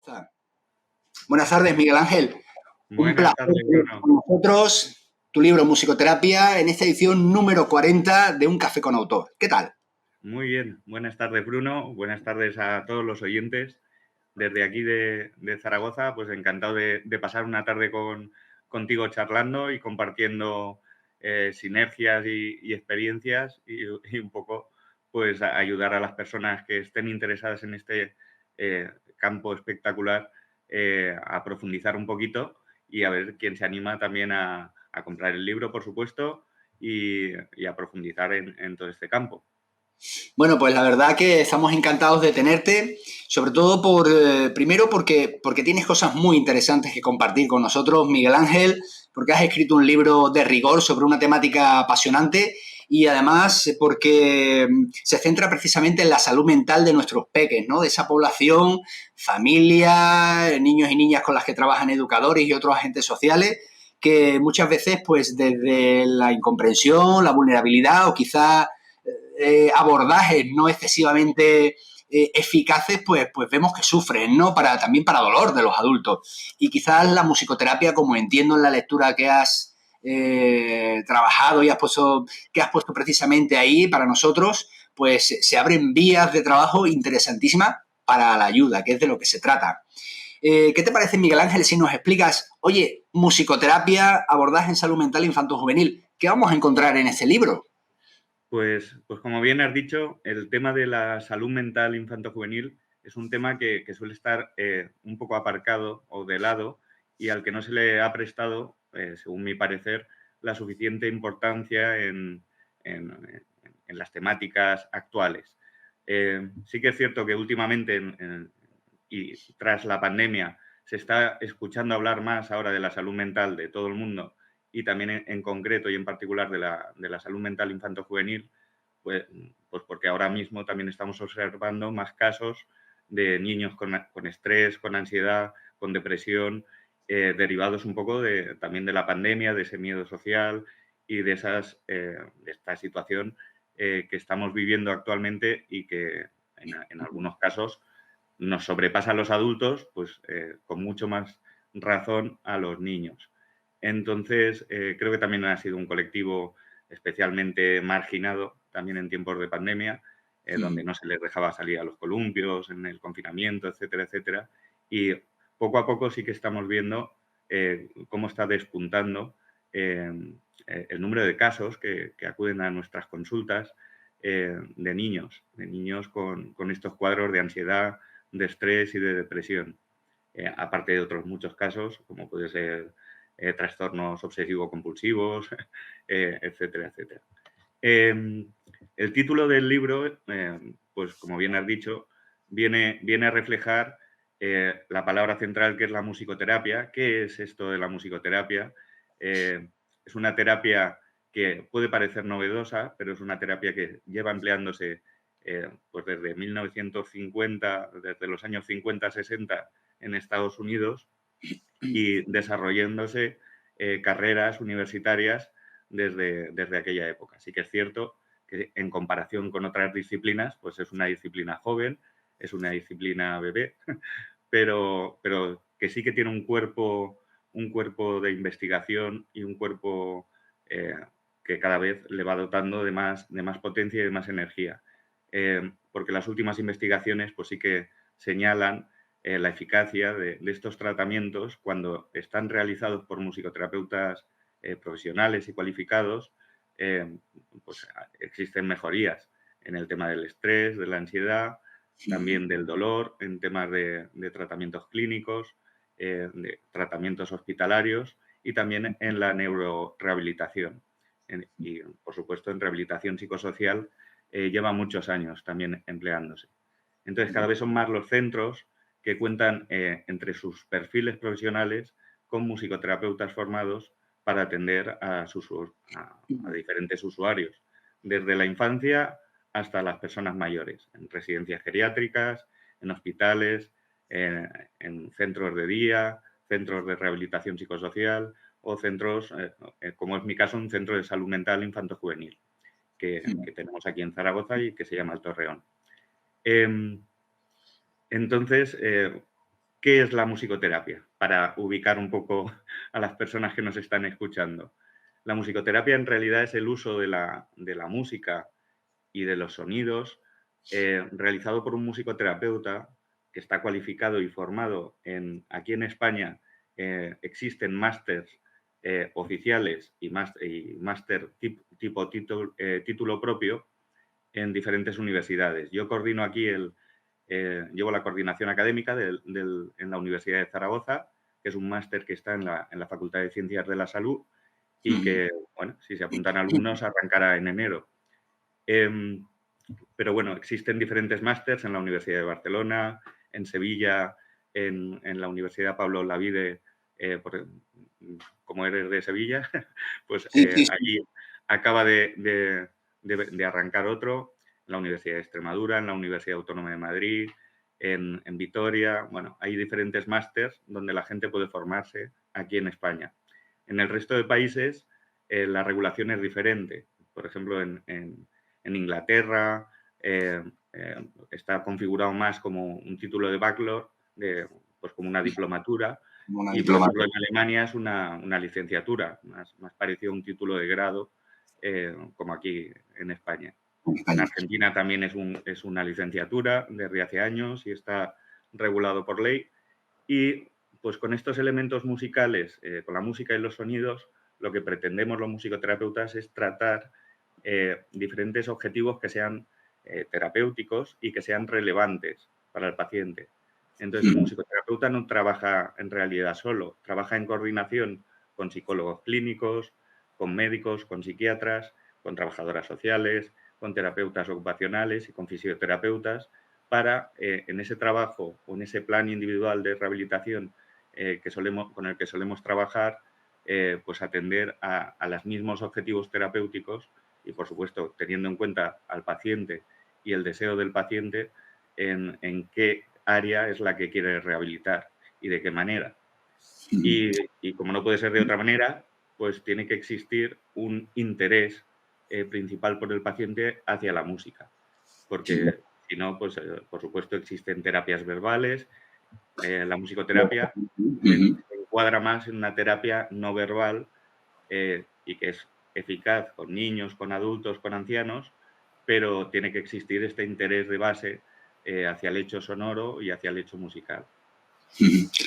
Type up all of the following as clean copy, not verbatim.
Zaragoza. Buenas tardes, Miguel Ángel. Un Buenas placer tardes, tenerte Bruno. con nosotros. Tu libro Musicoterapia en esta edición número 40 de Un Café con Autor. ¿Qué tal? Muy bien. Buenas tardes, Bruno. Buenas tardes a todos los oyentes. Desde aquí de Zaragoza, pues encantado de pasar una tarde contigo charlando y compartiendo sinergias y experiencias y un poco pues ayudar a las personas que estén interesadas en este campo espectacular a profundizar un poquito y a ver quién se anima también a comprar el libro, por supuesto, y a profundizar en todo este campo. Bueno, pues la verdad que estamos encantados de tenerte, sobre todo primero porque tienes cosas muy interesantes que compartir con nosotros, Miguel Ángel, porque has escrito un libro de rigor sobre una temática apasionante y además porque se centra precisamente en la salud mental de nuestros peques, ¿no? De esa población, familia, niños y niñas con las que trabajan educadores y otros agentes sociales, que muchas veces, pues desde la incomprensión, la vulnerabilidad o quizá abordajes no excesivamente eficaces, pues vemos que sufren, ¿no? También para dolor de los adultos. Y quizás la musicoterapia, como entiendo en la lectura que has trabajado y que has puesto precisamente ahí para nosotros, pues se abren vías de trabajo interesantísimas para la ayuda, que es de lo que se trata. ¿Qué te parece, Miguel Ángel, si nos explicas, oye, musicoterapia, abordaje en salud mental infanto-juvenil, ¿qué vamos a encontrar en este libro? Pues como bien has dicho, el tema de la salud mental infanto-juvenil es un tema que suele estar un poco aparcado o de lado y al que no se le ha prestado, según mi parecer, la suficiente importancia en las temáticas actuales. Sí que es cierto que últimamente y tras la pandemia se está escuchando hablar más ahora de la salud mental de todo el mundo y también en concreto y en particular de la salud mental infanto-juvenil, pues porque ahora mismo también estamos observando más casos de niños con estrés, con ansiedad, con depresión, derivados un poco también de la pandemia, de ese miedo social y de esta situación que estamos viviendo actualmente y que en algunos casos nos sobrepasa a los adultos, pues con mucho más razón a los niños. Entonces, creo que también ha sido un colectivo especialmente marginado, también en tiempos de pandemia, donde no se les dejaba salir a los columpios, en el confinamiento, etcétera, etcétera. Y poco a poco sí que estamos viendo cómo está despuntando el número de casos que acuden a nuestras consultas de niños con estos cuadros de ansiedad, de estrés y de depresión. Aparte de otros muchos casos, como puede ser trastornos obsesivo-compulsivos, etcétera, etcétera. El título del libro, pues como bien has dicho, viene a reflejar la palabra central que es la musicoterapia. ¿Qué es esto de la musicoterapia? Es una terapia que puede parecer novedosa, pero es una terapia que lleva empleándose pues desde 1950, desde los años 50-60 en Estados Unidos y desarrollándose carreras universitarias desde aquella época. Así que es cierto que en comparación con otras disciplinas, pues es una disciplina joven, es una disciplina bebé, pero que sí que tiene un cuerpo de investigación y un cuerpo que cada vez le va dotando de más potencia y de más energía. Porque las últimas investigaciones pues sí que señalan la eficacia de estos tratamientos cuando están realizados por musicoterapeutas profesionales y cualificados, pues existen mejorías en el tema del estrés, de la ansiedad, también del dolor, en temas de tratamientos clínicos, de tratamientos hospitalarios y también en la neurorehabilitación. Y, por supuesto, en rehabilitación psicosocial lleva muchos años también empleándose. Entonces, cada vez son más los centros que cuentan entre sus perfiles profesionales con musicoterapeutas formados para atender a diferentes usuarios, desde la infancia hasta las personas mayores, en residencias geriátricas, en hospitales, en centros de día, centros de rehabilitación psicosocial o centros, como es mi caso, un centro de salud mental infanto-juvenil que tenemos aquí en Zaragoza y que se llama El Torreón. Entonces, ¿qué es la musicoterapia? Para ubicar un poco a las personas que nos están escuchando. La musicoterapia en realidad es el uso de la música y de los sonidos realizado por un musicoterapeuta que está cualificado y formado aquí en España. Existen másters oficiales y máster tipo título propio en diferentes universidades. Yo coordino aquí llevo la coordinación académica en la Universidad de Zaragoza, que es un máster que está en la Facultad de Ciencias de la Salud y que, bueno, si se apuntan alumnos, arrancará en enero. Pero bueno, existen diferentes másters en la Universidad de Barcelona, en Sevilla, en la Universidad Pablo Olavide, como eres de Sevilla, pues Sí, sí, sí. allí acaba de arrancar otro, en la Universidad de Extremadura, en la Universidad Autónoma de Madrid, en Vitoria. Bueno, hay diferentes másters donde la gente puede formarse aquí en España. En el resto de países la regulación es diferente. Por ejemplo, en Inglaterra está configurado más como un título de bachelor, pues como una diplomatura, Una y por ejemplo diplomatura. en Alemania es una licenciatura, más parecido a un título de grado, como aquí en España. En En España. Argentina también es una licenciatura desde hace años y está regulado por ley. Y pues con estos elementos musicales, con la música y los sonidos, lo que pretendemos los musicoterapeutas es tratar diferentes objetivos que sean terapéuticos y que sean relevantes para el paciente. Entonces, el musicoterapeuta no trabaja en realidad solo, trabaja en coordinación con psicólogos clínicos, con médicos, con psiquiatras, con trabajadoras sociales, con terapeutas ocupacionales y con fisioterapeutas para, en ese trabajo o en ese plan individual de rehabilitación con el que solemos trabajar, pues atender a los mismos objetivos terapéuticos y, por supuesto, teniendo en cuenta al paciente y el deseo del paciente en qué área es la que quiere rehabilitar y de qué manera. Y como no puede ser de otra manera, pues tiene que existir un interés principal por el paciente hacia la música, porque si no, pues por supuesto existen terapias verbales. La musicoterapia se encuadra más en una terapia no verbal y que es eficaz con niños, con adultos, con ancianos, pero tiene que existir este interés de base hacia el hecho sonoro y hacia el hecho musical.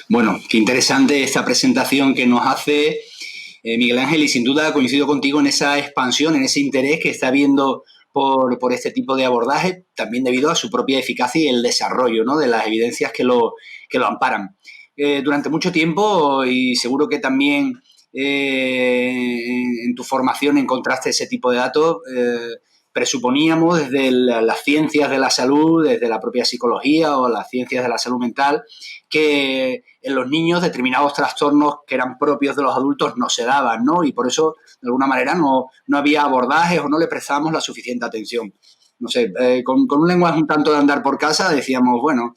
Bueno, qué interesante esta presentación que nos hace Miguel Ángel, y sin duda coincido contigo en esa expansión, en ese interés que está habiendo por este tipo de abordaje, también debido a su propia eficacia y el desarrollo, ¿no?, de las evidencias que lo amparan. Durante mucho tiempo, y seguro que también en tu formación encontraste ese tipo de datos, presuponíamos desde las ciencias de la salud, desde la propia psicología o las ciencias de la salud mental, que en los niños determinados trastornos que eran propios de los adultos no se daban, ¿no? Y por eso, de alguna manera, no había abordajes o no le prestábamos la suficiente atención. No sé, con un lenguaje un tanto de andar por casa decíamos, bueno,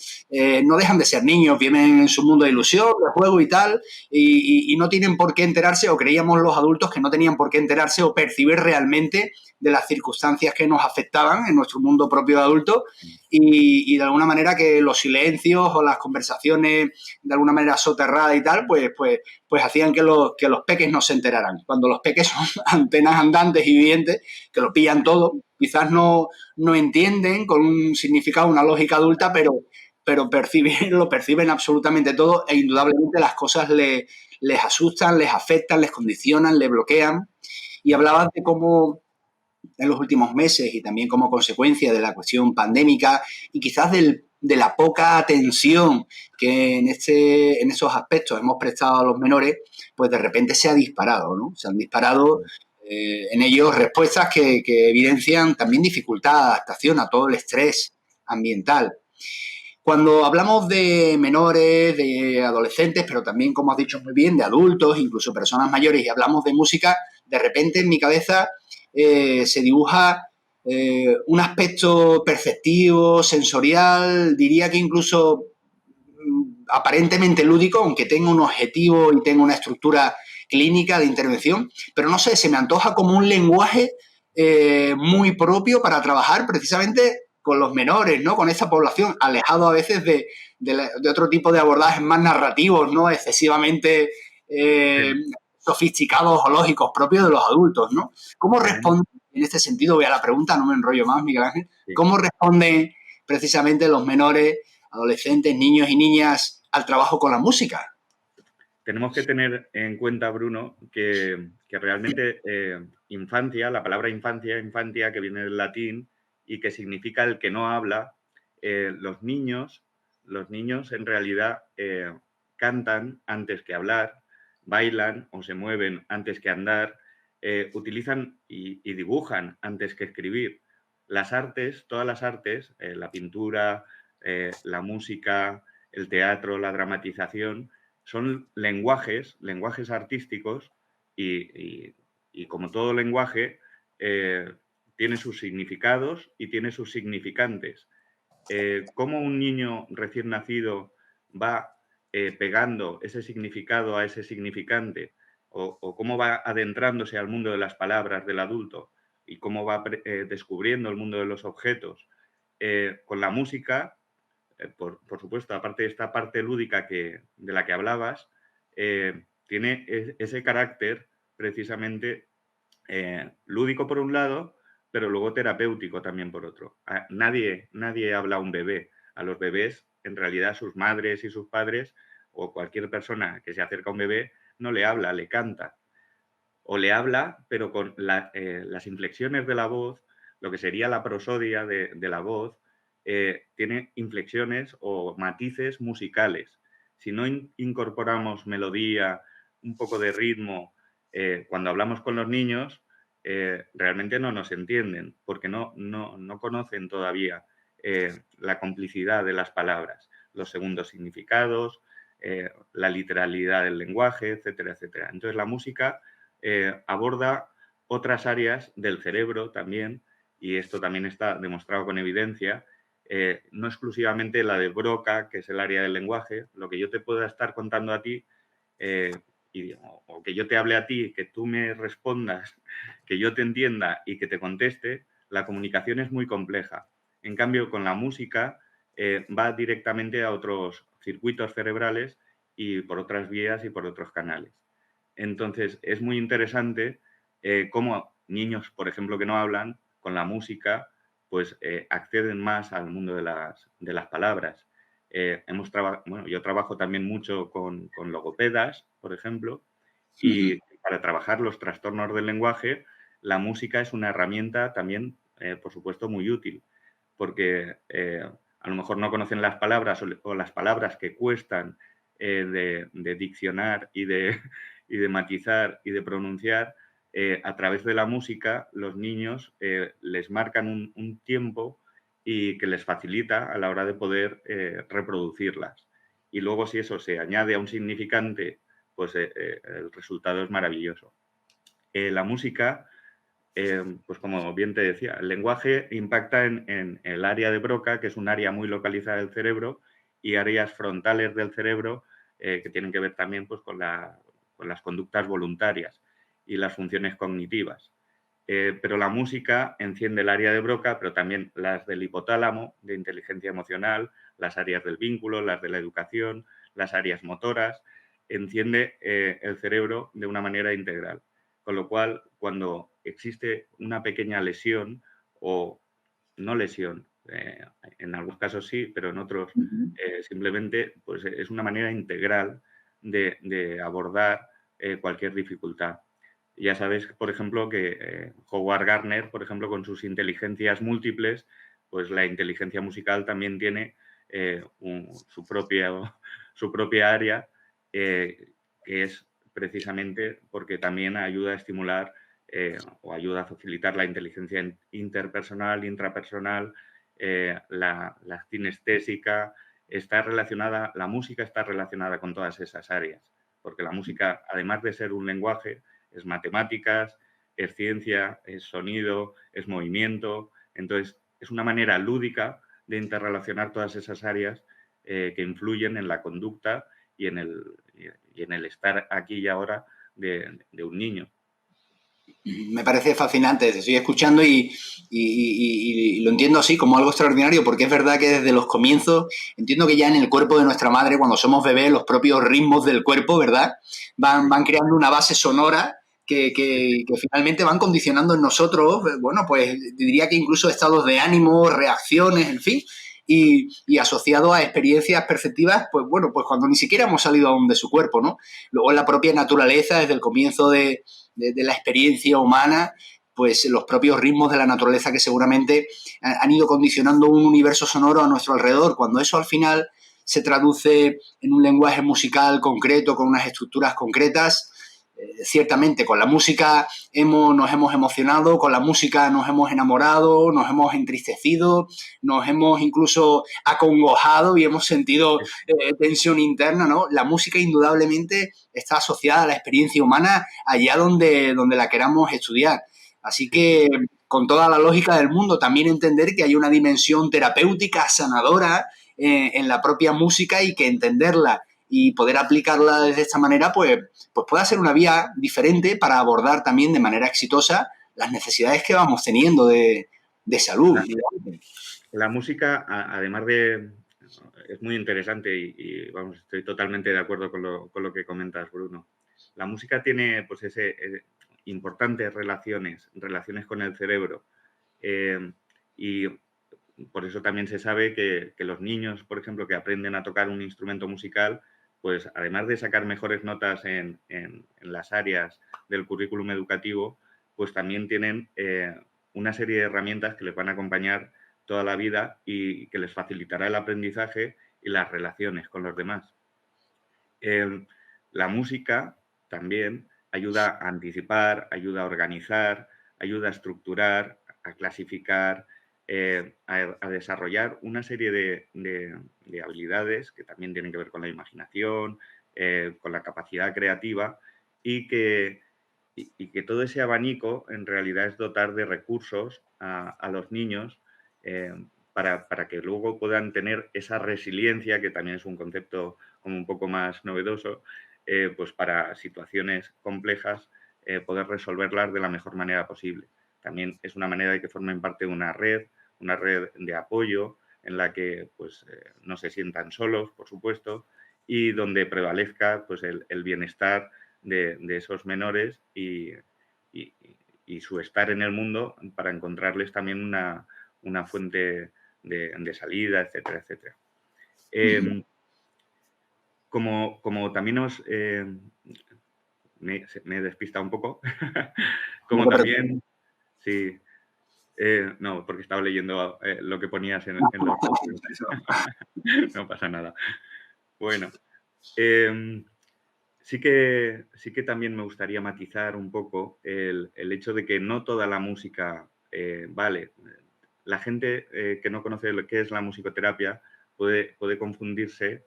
no dejan de ser niños, viven en su mundo de ilusión, de juego y tal, y no tienen por qué enterarse, o creíamos los adultos que no tenían por qué enterarse o percibir realmente de las circunstancias que nos afectaban en nuestro mundo propio de adultos, y de alguna manera que los silencios o las conversaciones de alguna manera soterradas y tal, pues hacían que los peques no se enteraran. Cuando los peques son antenas andantes y vivientes, que lo pillan todo, quizás no entienden con un significado, una lógica adulta, pero lo perciben absolutamente todo, e indudablemente las cosas les asustan, les afectan, les condicionan, les bloquean. Y hablabas de cómo en los últimos meses, y también como consecuencia de la cuestión pandémica y quizás de la poca atención que en esos aspectos hemos prestado a los menores, pues de repente se ha disparado, ¿no? Se han disparado en ellos respuestas que evidencian también dificultad de adaptación a todo el estrés ambiental. Cuando hablamos de menores, de adolescentes, pero también, como has dicho muy bien, de adultos, incluso personas mayores, y hablamos de música, de repente en mi cabeza se dibuja un aspecto perceptivo, sensorial, diría que incluso aparentemente lúdico, aunque tenga un objetivo y tenga una estructura clínica de intervención, pero no sé, se me antoja como un lenguaje muy propio para trabajar precisamente con los menores, ¿no? Con esa población, alejado a veces de otro tipo de abordajes más narrativos, ¿no? Excesivamente sofisticados o lógicos propios de los adultos, ¿no? ¿Cómo Tenemos, responde, en este sentido, voy a la pregunta, no me enrollo más, Miguel Ángel, sí. cómo responden precisamente los menores, adolescentes, niños y niñas al trabajo con la música? Tenemos que tener en cuenta, Bruno, que realmente infancia, la palabra infancia, infantia, que viene del latín y que significa el que no habla, los niños en realidad cantan antes que hablar, bailan o se mueven antes que andar, utilizan y dibujan antes que escribir. Las artes, todas las artes, la pintura, la música, el teatro, la dramatización, son lenguajes artísticos y como todo lenguaje, tiene sus significados y tiene sus significantes. ¿Cómo un niño recién nacido va pegando ese significado a ese significante? O cómo va adentrándose al mundo de las palabras del adulto y cómo va descubriendo el mundo de los objetos. Con la música, por supuesto, aparte de esta parte lúdica de la que hablabas, tiene ese carácter precisamente lúdico por un lado, pero luego terapéutico también por otro. Nadie habla a un bebé. A los bebés, en realidad, sus madres y sus padres o cualquier persona que se acerca a un bebé no le habla, le canta. O le habla, pero con las inflexiones de la voz, lo que sería la prosodia de la voz, tiene inflexiones o matices musicales. Si no incorporamos melodía, un poco de ritmo, cuando hablamos con los niños, realmente no nos entienden, porque no conocen todavía la complicidad de las palabras, los segundos significados, la literalidad del lenguaje, etcétera, etcétera. Entonces, la música aborda otras áreas del cerebro también, y esto también está demostrado con evidencia, no exclusivamente la de Broca, que es el área del lenguaje, lo que yo te pueda estar contando a ti, o que yo te hable a ti, que tú me respondas, que yo te entienda y que te conteste, la comunicación es muy compleja. En cambio, con la música va directamente a otros circuitos cerebrales y por otras vías y por otros canales. Entonces, es muy interesante cómo niños, por ejemplo, que no hablan, con la música, pues acceden más al mundo de las palabras. Yo trabajo también mucho con logopedas, por ejemplo, y para trabajar los trastornos del lenguaje, la música es una herramienta también, por supuesto, muy útil, porque a lo mejor no conocen las palabras o las palabras que cuestan de diccionar y de matizar y de pronunciar. A través de la música, los niños les marcan un tiempo y que les facilita a la hora de poder reproducirlas. Y luego, si eso se añade a un significante, pues el resultado es maravilloso. La música, pues como bien te decía, el lenguaje impacta en el área de Broca, que es un área muy localizada del cerebro, y áreas frontales del cerebro que tienen que ver también pues, con las conductas voluntarias y las funciones cognitivas. Pero la música enciende el área de Broca, pero también las del hipotálamo, de inteligencia emocional, las áreas del vínculo, las de la educación, las áreas motoras, enciende el cerebro de una manera integral. Con lo cual, cuando existe una pequeña lesión o no lesión, en algunos casos sí, pero en otros simplemente pues, es una manera integral de abordar cualquier dificultad. Ya sabes, por ejemplo, que Howard Gardner, por ejemplo, con sus inteligencias múltiples, pues la inteligencia musical también tiene su propia área, que es precisamente porque también ayuda a estimular o ayuda a facilitar la inteligencia interpersonal, intrapersonal, la cinestésica, la música está relacionada con todas esas áreas, porque la música, además de ser un lenguaje, es matemáticas, es ciencia, es sonido, es movimiento. Entonces, es una manera lúdica de interrelacionar todas esas áreas que influyen en la conducta y en el estar aquí y ahora de un niño. Me parece fascinante, te estoy escuchando y lo entiendo así como algo extraordinario, porque es verdad que desde los comienzos, entiendo que ya en el cuerpo de nuestra madre, cuando somos bebés, los propios ritmos del cuerpo, ¿verdad? Sí, Van creando una base sonora sí, sí. que finalmente van condicionando en nosotros, bueno, pues diría que incluso estados de ánimo, reacciones, en fin, y asociado a experiencias perceptivas, pues bueno, pues cuando ni siquiera hemos salido aún de su cuerpo, ¿no? Luego la propia naturaleza, desde el comienzo de la experiencia humana, pues los propios ritmos de la naturaleza que seguramente han ido condicionando un universo sonoro a nuestro alrededor. Cuando eso al final se traduce en un lenguaje musical concreto, con unas estructuras concretas, ciertamente con la música nos hemos emocionado, con la música nos hemos enamorado, nos hemos entristecido, nos hemos incluso acongojado y hemos sentido tensión interna, ¿no? La música indudablemente está asociada a la experiencia humana allá donde la queramos estudiar. Así Sí, sí. que, con toda la lógica del mundo, también entender que hay una dimensión terapéutica, sanadora, en la propia música y que entenderla y poder aplicarla de esta manera, pues pueda ser una vía diferente para abordar también de manera exitosa las necesidades que vamos teniendo de salud. La, la música, además de... Es muy interesante vamos, estoy totalmente de acuerdo con lo que comentas, Bruno. La música tiene pues importantes relaciones con el cerebro. Y por eso también se sabe que los niños, por ejemplo, que aprenden a tocar un instrumento musical, pues además de sacar mejores notas en las áreas del currículum educativo, pues también tienen una serie de herramientas que les van a acompañar toda la vida y que les facilitará el aprendizaje y las relaciones con los demás. Eh, la música también ayuda a anticipar, ayuda a organizar, ayuda a estructurar, a clasificar, a desarrollar una serie de habilidades que también tienen que ver con la imaginación, con la capacidad creativa y que todo ese abanico en realidad es dotar de recursos a los niños eh, para que luego puedan tener esa resiliencia, que también es un concepto como un poco más novedoso, pues para situaciones complejas poder resolverlas de la mejor manera posible. También es una manera de que formen parte de una red de apoyo en la que pues, no se sientan solos, por supuesto, y donde prevalezca pues, el bienestar de esos menores y, y, su estar en el mundo para encontrarles también una fuente de salida, etcétera, etcétera. Como también me he despistado un poco, No como te preocupes. también, sí, no, porque estaba leyendo lo que ponías en los audios. No pasa nada. Bueno, eh, sí que también me gustaría matizar un poco el hecho de que no toda la música vale. La gente que no conoce lo que es la musicoterapia puede confundirse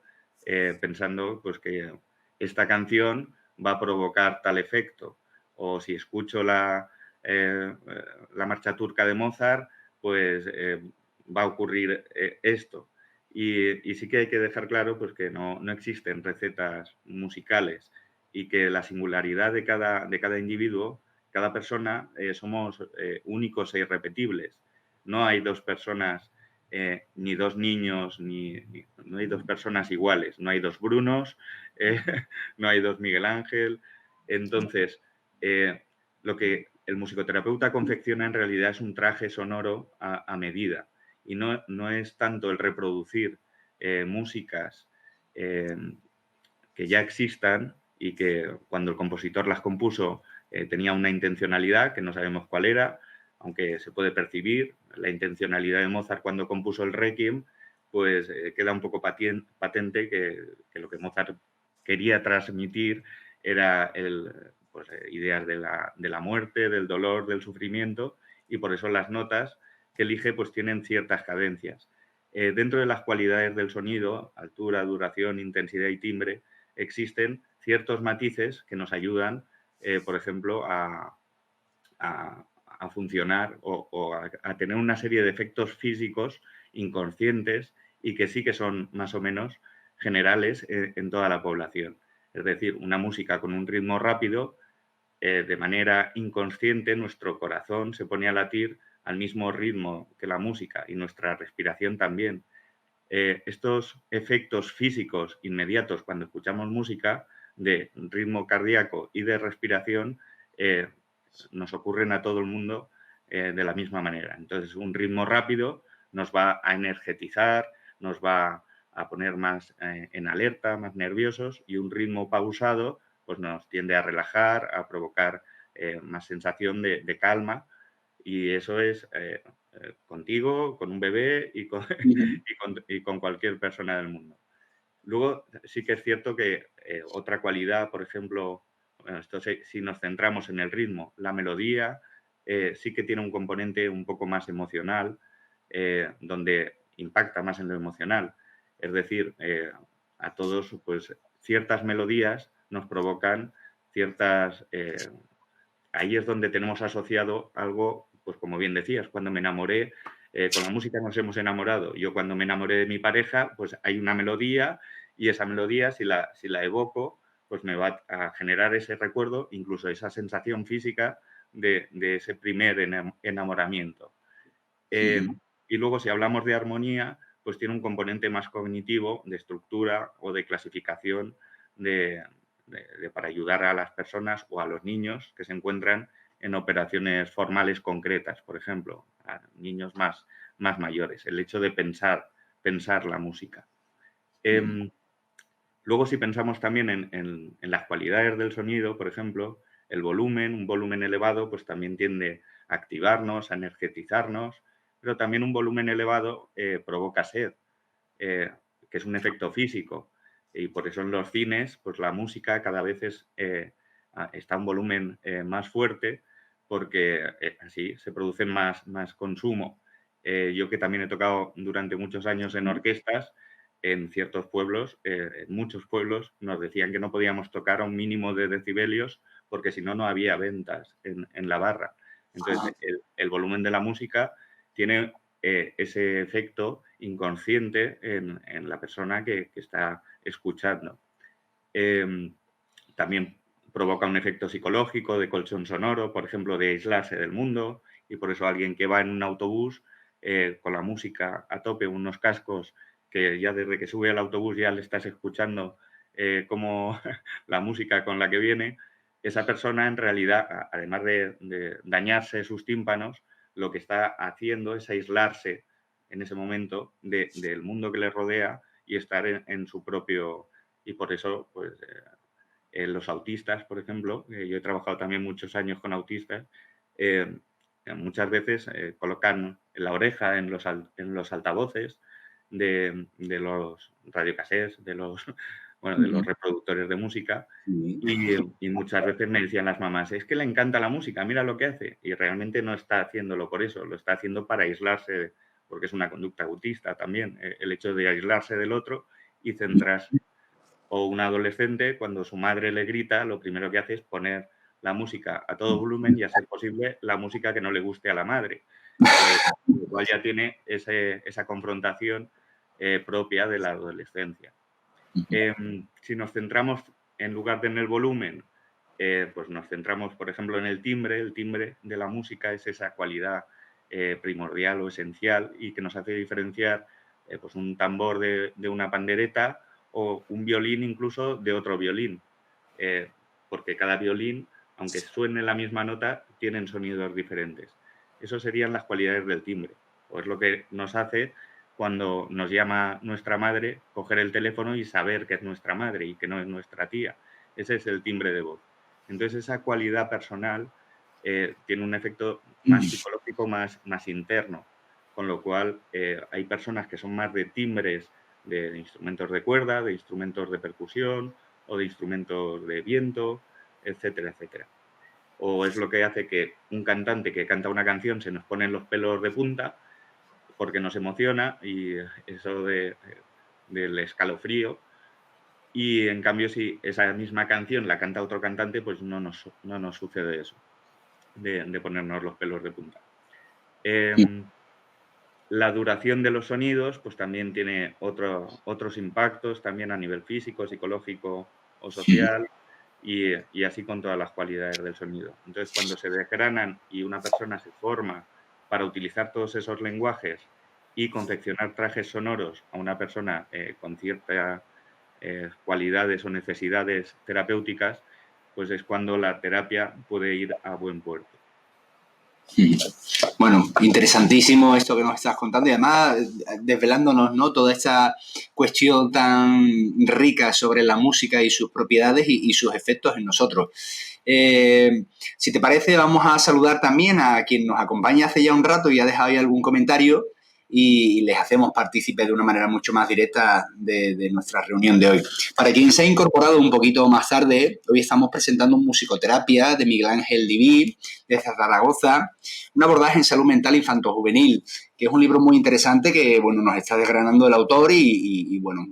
pensando pues, que esta canción va a provocar tal efecto. O si escucho la marcha turca de Mozart, pues va a ocurrir esto. Y sí que hay que dejar claro pues, que no existen recetas musicales y que la singularidad de cada individuo, cada persona, somos únicos e irrepetibles. No hay dos personas, ni dos niños, no hay dos personas iguales. No hay dos Brunos, eh, no hay dos Miguel Ángel. Entonces, lo que el musicoterapeuta confecciona en realidad es un traje sonoro a medida y no es tanto el reproducir músicas que ya existan y que cuando el compositor las compuso tenía una intencionalidad que no sabemos cuál era, aunque se puede percibir. La intencionalidad de Mozart cuando compuso el Requiem, pues queda un poco patente que lo que Mozart quería transmitir era pues, ideas de la muerte, del dolor, del sufrimiento, y por eso las notas que elige pues tienen ciertas cadencias. Dentro de las cualidades del sonido, altura, duración, intensidad y timbre, existen ciertos matices que nos ayudan, por ejemplo, a funcionar o a tener una serie de efectos físicos inconscientes y que sí que son más o menos generales en toda la población. Es decir, una música con un ritmo rápido de manera inconsciente nuestro corazón se pone a latir al mismo ritmo que la música y nuestra respiración también. Estos efectos físicos inmediatos cuando escuchamos música de ritmo cardíaco y de respiración nos ocurren a todo el mundo de la misma manera. Entonces, un ritmo rápido nos va a energetizar, nos va a poner más en alerta, más nerviosos, y un ritmo pausado pues nos tiende a relajar, a provocar más sensación de calma, y eso es contigo, con un bebé y con, Ujú. y con cualquier persona del mundo. Luego, sí que es cierto que otra cualidad, por ejemplo, bueno, esto si nos centramos en el ritmo, la melodía sí que tiene un componente un poco más emocional, donde impacta más en lo emocional. Es decir, a todos, pues, ciertas melodías nos provocan ciertas... ahí es donde tenemos asociado algo, pues como bien decías, cuando me enamoré, con la música nos hemos enamorado. Yo cuando me enamoré de mi pareja, pues hay una melodía, y esa melodía, si la evoco, pues me va a generar ese recuerdo, incluso esa sensación física de ese primer enamoramiento. Ujú. Y luego, si hablamos de armonía, pues tiene un componente más cognitivo, de estructura o de clasificación para ayudar a las personas o a los niños que se encuentran en operaciones formales concretas, por ejemplo, a niños más mayores, el hecho de pensar la música. Ujú. Luego, si pensamos también en las cualidades del sonido, por ejemplo, el volumen, un volumen elevado, pues también tiende a activarnos, a energetizarnos, pero también un volumen elevado provoca sed, eh, que es un efecto físico. Y por eso en los cines, pues la música cada vez está a un volumen más fuerte, porque así se produce más consumo. Yo, que también he tocado durante muchos años en orquestas, en ciertos pueblos, en muchos pueblos, nos decían que no podíamos tocar a un mínimo de decibelios porque si no, no había ventas en la barra. Ajá. Entonces, el volumen de la música tiene ese efecto inconsciente en la persona que está escuchando. También provoca un efecto psicológico de colchón sonoro, por ejemplo, de aislarse del mundo, y por eso alguien que va en un autobús con la música a tope, unos cascos que ya desde que sube al autobús ya le estás escuchando como la música con la que viene, esa persona en realidad, además de dañarse sus tímpanos, lo que está haciendo es aislarse en ese momento del mundo que le rodea y estar en su propio... Y por eso, pues, los autistas, por ejemplo, yo he trabajado también muchos años con autistas, muchas veces colocan la oreja en los altavoces de los radiocassettes, bueno, de los Ujú. reproductores de música, Sí. y muchas veces me decían las mamás, es que le encanta la música, mira lo que hace, y realmente no está haciéndolo por eso, lo está haciendo para aislarse, porque es una conducta autista también, el hecho de aislarse del otro y centrarse. O un adolescente, cuando su madre le grita, lo primero que hace es poner la música a todo volumen y, a ser posible, la música que no le guste a la madre. Lo cual ya tiene esa confrontación propia de la adolescencia. Si nos centramos, en lugar de en el volumen, pues nos centramos, por ejemplo, en el timbre. El timbre de la música es esa cualidad primordial o esencial y que nos hace diferenciar pues un tambor de una pandereta, o un violín incluso de otro violín, eh, porque cada violín, aunque suene la misma nota, tienen sonidos diferentes. Eso serían las cualidades del timbre, o es lo que nos hace, cuando nos llama nuestra madre, coger el teléfono y saber que es nuestra madre y que no es nuestra tía. Ese es el timbre de voz. Entonces, esa cualidad personal tiene un efecto más psicológico, más interno, con lo cual hay personas que son más de timbres de instrumentos de cuerda, de instrumentos de percusión o de instrumentos de viento, etcétera, etcétera. O es lo que hace que un cantante que canta una canción se nos ponen los pelos de punta porque nos emociona, y eso del escalofrío. Y en cambio, si esa misma canción la canta otro cantante, pues no nos sucede eso, de ponernos los pelos de punta. La duración de los sonidos, pues también tiene otros impactos, también a nivel físico, psicológico o social. y así con todas las cualidades del sonido. Entonces, cuando se desgranan y una persona se forma para utilizar todos esos lenguajes y confeccionar trajes sonoros a una persona con ciertas cualidades o necesidades terapéuticas, pues es cuando la terapia puede ir a buen puerto. Bueno, interesantísimo esto que nos estás contando y además desvelándonos, ¿no?, toda esta cuestión tan rica sobre la música y sus propiedades y sus efectos en nosotros. Si te parece, vamos a saludar también a quien nos acompaña hace ya un rato y ha dejado ahí algún comentario y les hacemos partícipes de una manera mucho más directa de nuestra reunión de hoy. Para quien se ha incorporado un poquito más tarde, hoy estamos presentando un musicoterapia de Miguel Ángel Diví, de Zaragoza, un abordaje en salud mental infanto-juvenil, que es un libro muy interesante que, bueno, nos está desgranando el autor y bueno,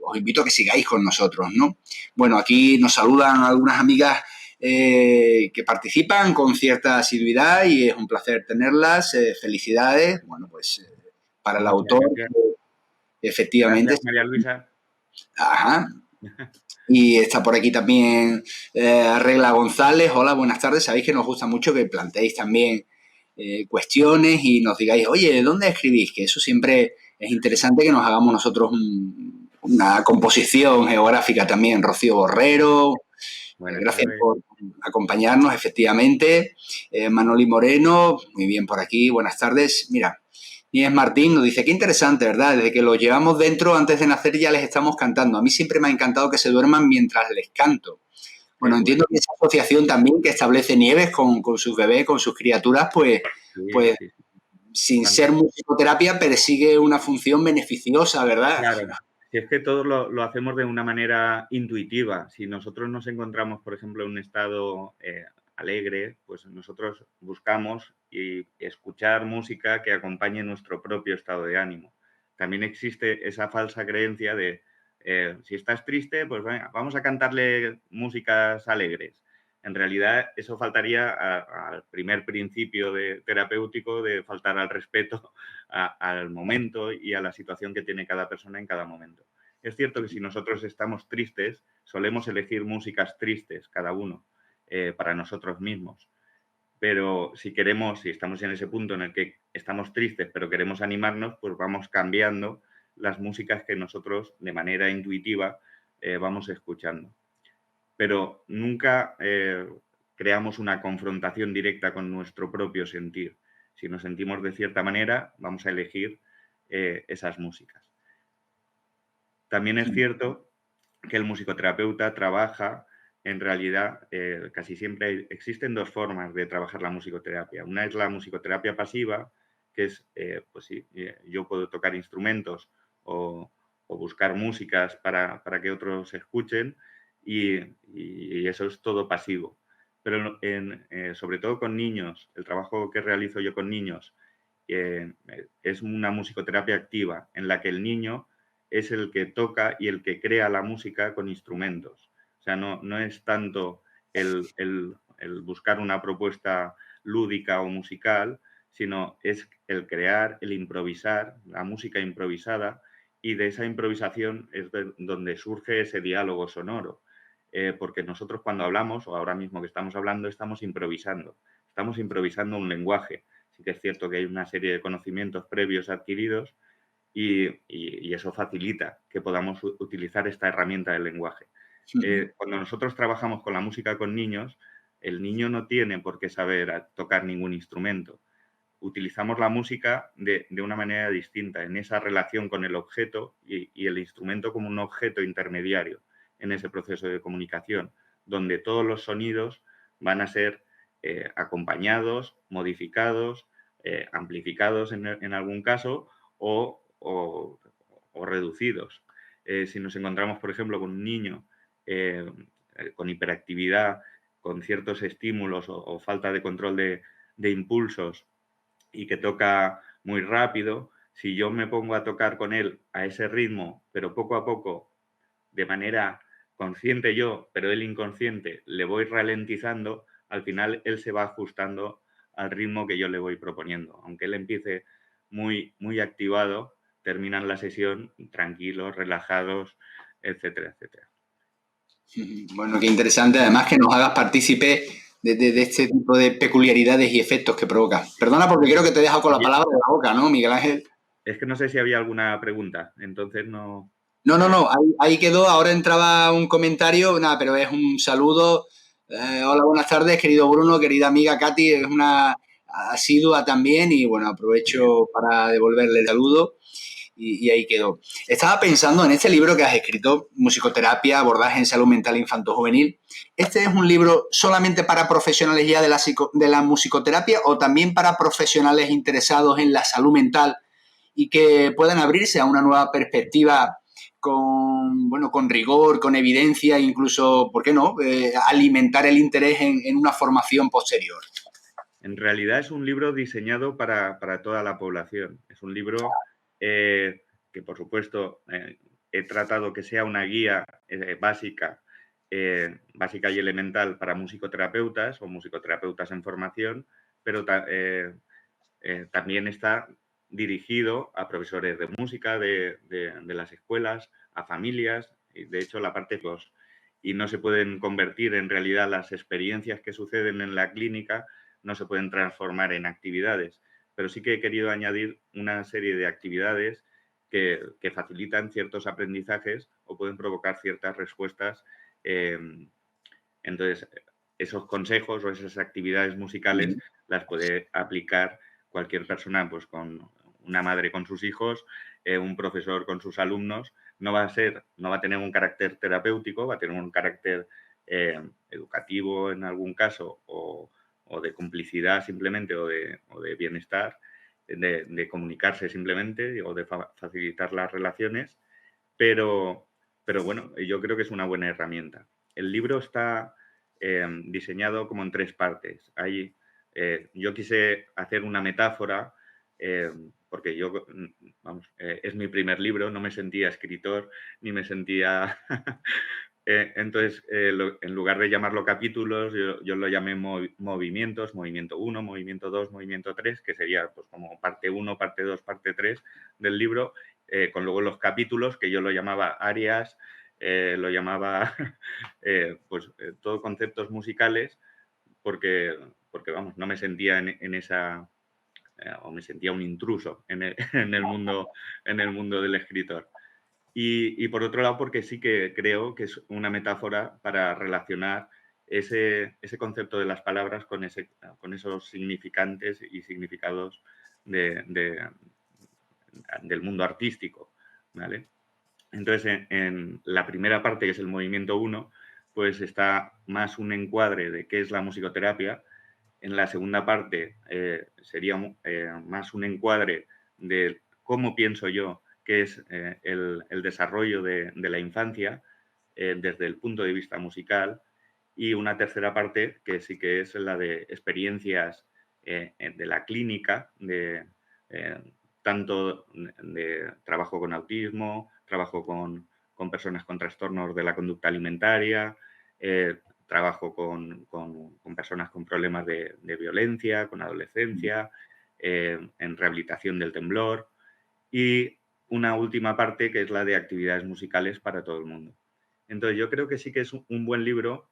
os invito a que sigáis con nosotros, ¿no? Bueno, aquí nos saludan algunas amigas que participan con cierta asiduidad y es un placer tenerlas. Felicidades, bueno, pues para el Muchas autor, gracias. efectivamente. Gracias, María Luisa. Ajá. Y está por aquí también Regla González. Hola, buenas tardes. Sabéis que nos gusta mucho que planteéis también cuestiones y nos digáis, oye, ¿dónde escribís? Que eso siempre es interesante que nos hagamos nosotros una composición geográfica también. Rocío Borrero, Buenas gracias tardes. por acompañarnos, efectivamente. Manoli Moreno, muy bien por aquí, buenas tardes. Mira, Nieves Martín nos dice, qué interesante, ¿verdad? Desde que los llevamos dentro, antes de nacer ya les estamos cantando. A mí siempre me ha encantado que se duerman mientras les canto. Qué Bueno, entiendo bueno. que esa asociación también que establece Nieves con sus bebés, con sus criaturas, Sí, pues sí, sí. sin ser Fantástico. musicoterapia, persigue una función beneficiosa, ¿verdad? Claro, si es que todos lo hacemos de una manera intuitiva. Si nosotros nos encontramos, por ejemplo, en un estado alegre, pues nosotros buscamos y escuchar música que acompañe nuestro propio estado de ánimo. También existe esa falsa creencia de si estás triste, pues venga, vamos a cantarle músicas alegres. En realidad, eso faltaría al primer principio terapéutico de faltar al respeto al momento y a la situación que tiene cada persona en cada momento. Es cierto que si nosotros estamos tristes, solemos elegir músicas tristes, cada uno, para nosotros mismos. Pero si queremos, si estamos en ese punto en el que estamos tristes, pero queremos animarnos, pues vamos cambiando las músicas que nosotros, de manera intuitiva, vamos escuchando. Pero nunca creamos una confrontación directa con nuestro propio sentir. Si nos sentimos de cierta manera, vamos a elegir esas músicas. También es cierto que el musicoterapeuta trabaja, en realidad, casi siempre existen dos formas de trabajar la musicoterapia. Una es la musicoterapia pasiva, que es, pues sí, yo puedo tocar instrumentos o buscar músicas para que otros escuchen y eso es todo pasivo. Pero sobre todo con niños, el trabajo que realizo yo con niños es una musicoterapia activa en la que el niño es el que toca y el que crea la música con instrumentos. O sea, no es tanto el buscar una propuesta lúdica o musical, sino es el crear, el improvisar, la música improvisada, y de esa improvisación es donde surge ese diálogo sonoro. Porque nosotros cuando hablamos, o ahora mismo que estamos hablando, estamos improvisando un lenguaje. Sí que es cierto que hay una serie de conocimientos previos adquiridos y eso facilita que podamos utilizar esta herramienta del lenguaje. Cuando nosotros trabajamos con la música con niños, el niño no tiene por qué saber tocar ningún instrumento. Utilizamos la música de una manera distinta, en esa relación con el objeto y el instrumento como un objeto intermediario en ese proceso de comunicación, donde todos los sonidos van a ser acompañados, modificados, amplificados en algún caso o reducidos. Si nos encontramos, por ejemplo, con un niño con hiperactividad, con ciertos estímulos o falta de control de impulsos y que toca muy rápido, si yo me pongo a tocar con él a ese ritmo, pero poco a poco, de manera consciente yo, pero él inconsciente, le voy ralentizando, al final él se va ajustando al ritmo que yo le voy proponiendo. Aunque él empiece muy, muy activado, terminan la sesión tranquilos, relajados, etcétera, etcétera. Bueno, qué interesante. Además que nos hagas partícipe de este tipo de peculiaridades y efectos que provoca. Perdona porque creo que te he dejado con la palabra de la boca, ¿no, Miguel Ángel? Es que no sé si había alguna pregunta, entonces no... No, no, eh, no, ahí quedó. Ahora entraba un comentario, nada, pero es un saludo. Hola, buenas tardes, querido Bruno, querida amiga Katy, es una asidua también y bueno, muy bien. aprovecho para devolverle el saludo y ahí quedó. Estaba pensando en este libro que has escrito, Musicoterapia, abordaje en salud mental infanto-juvenil. ¿Este es un libro solamente para profesionales ya de la musicoterapia o también para profesionales interesados en la salud mental y que puedan abrirse a una nueva perspectiva con, bueno, con rigor, con evidencia, incluso, ¿por qué no?, alimentar el interés en una formación posterior? En realidad es un libro diseñado para toda la población. Es un libro que, por supuesto, he tratado que sea una guía básica, básica y elemental para musicoterapeutas o musicoterapeutas en formación, pero también está dirigido a profesores de música de las escuelas, a familias, y de hecho la parte 2. Y no se pueden convertir en realidad las experiencias que suceden en la clínica, no se pueden transformar en actividades, pero sí que he querido añadir una serie de actividades que facilitan ciertos aprendizajes o pueden provocar ciertas respuestas. Eh, entonces, esos consejos o esas actividades musicales las puede aplicar cualquier persona, pues con una madre con sus hijos, un profesor con sus alumnos. No va a tener un carácter terapéutico, va a tener un carácter educativo en algún caso o de complicidad simplemente o de bienestar, comunicarse simplemente o de facilitar las relaciones, pero, pero bueno, yo creo que es una buena herramienta. El libro está diseñado como en tres partes. Yo quise hacer una metáfora porque yo, vamos, es mi primer libro, no me sentía escritor, ni me sentía... entonces, en lugar de llamarlo capítulos, yo lo llamé movimientos, movimiento 1, movimiento 2, movimiento 3, que sería pues como parte 1, parte 2, parte 3 del libro, con luego los capítulos, que yo lo llamaba áreas, lo llamaba todo conceptos musicales, porque vamos, no me sentía en esa, o me sentía un intruso en el mundo del escritor. Y por otro lado, porque sí que creo que es una metáfora para relacionar ese concepto de las palabras con esos significantes y significados del mundo artístico, ¿vale? Entonces, en la primera parte, que es el movimiento 1, pues está más un encuadre de qué es la musicoterapia. En la segunda parte sería más un encuadre de cómo pienso yo que es el desarrollo de la infancia desde el punto de vista musical. Y una tercera parte que sí que es la de experiencias de la clínica, eh, tanto de trabajo con autismo, trabajo con personas con trastornos de la conducta alimentaria, trabajo con personas con problemas de violencia, con adolescencia, en rehabilitación del temblor y una última parte que es la de actividades musicales para todo el mundo. Entonces yo creo que sí que es un buen libro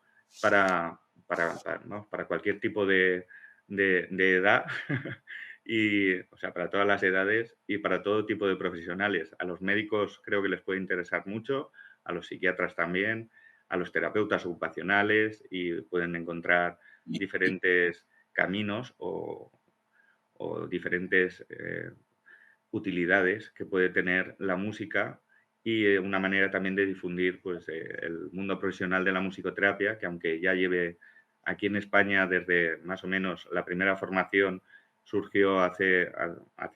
¿no?, para cualquier tipo de edad y, o sea, para todas las edades y para todo tipo de profesionales. A los médicos creo que les puede interesar mucho, a los psiquiatras también, a los terapeutas ocupacionales y pueden encontrar diferentes caminos o diferentes utilidades que puede tener la música y una manera también de difundir pues, el mundo profesional de la musicoterapia, que aunque ya lleve aquí en España desde más o menos la primera formación surgió hace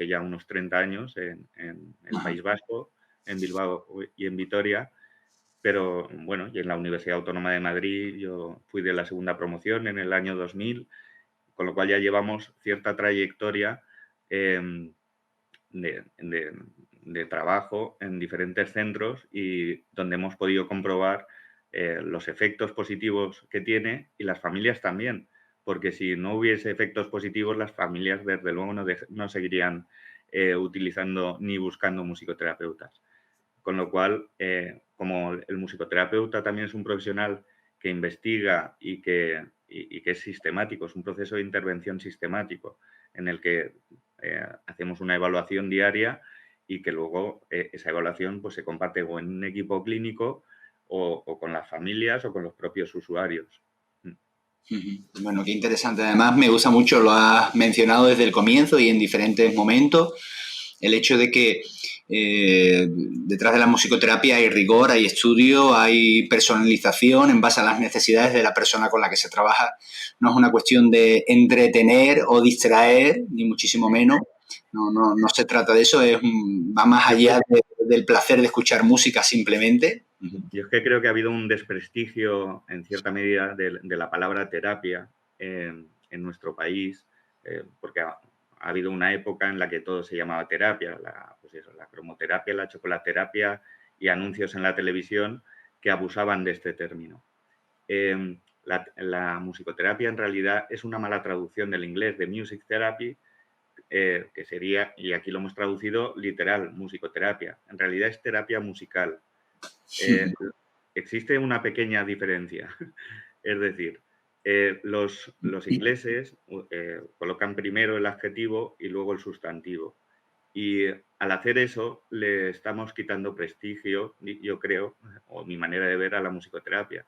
ya unos 30 años en el País Vasco, en Bilbao y en Vitoria, pero bueno, y en la Universidad Autónoma de Madrid yo fui de la segunda promoción en el año 2000, con lo cual ya llevamos cierta trayectoria eh, de trabajo en diferentes centros y donde hemos podido comprobar los efectos positivos que tiene y las familias también, porque si no hubiese efectos positivos, las familias desde luego no seguirían utilizando ni buscando musicoterapeutas. Con lo cual, como el musicoterapeuta también es un profesional que investiga y que es sistemático, es un proceso de intervención sistemático en el que hacemos una evaluación diaria y que luego esa evaluación pues, se comparte o en un equipo clínico o con las familias o con los propios usuarios. Bueno, qué interesante. Además, me gusta mucho, lo has mencionado desde el comienzo y en diferentes momentos, el hecho de que detrás de la musicoterapia hay rigor, hay estudio, hay personalización en base a las necesidades de la persona con la que se trabaja. No es una cuestión de entretener o distraer, ni muchísimo menos. No se trata de eso, va más allá del placer de escuchar música simplemente. Yo es que creo que ha habido un desprestigio, en cierta medida, de la palabra terapia en nuestro país, porque ha habido una época en la que todo se llamaba terapia, pues eso, la cromoterapia, la chocolaterapia y anuncios en la televisión que abusaban de este término. La musicoterapia en realidad es una mala traducción del inglés de music therapy, que sería, y aquí lo hemos traducido literal, musicoterapia. En realidad es terapia musical. Existe una pequeña diferencia. Es decir, los ingleses colocan primero el adjetivo y luego el sustantivo. Y al hacer eso le estamos quitando prestigio, yo creo, o mi manera de ver, a la musicoterapia.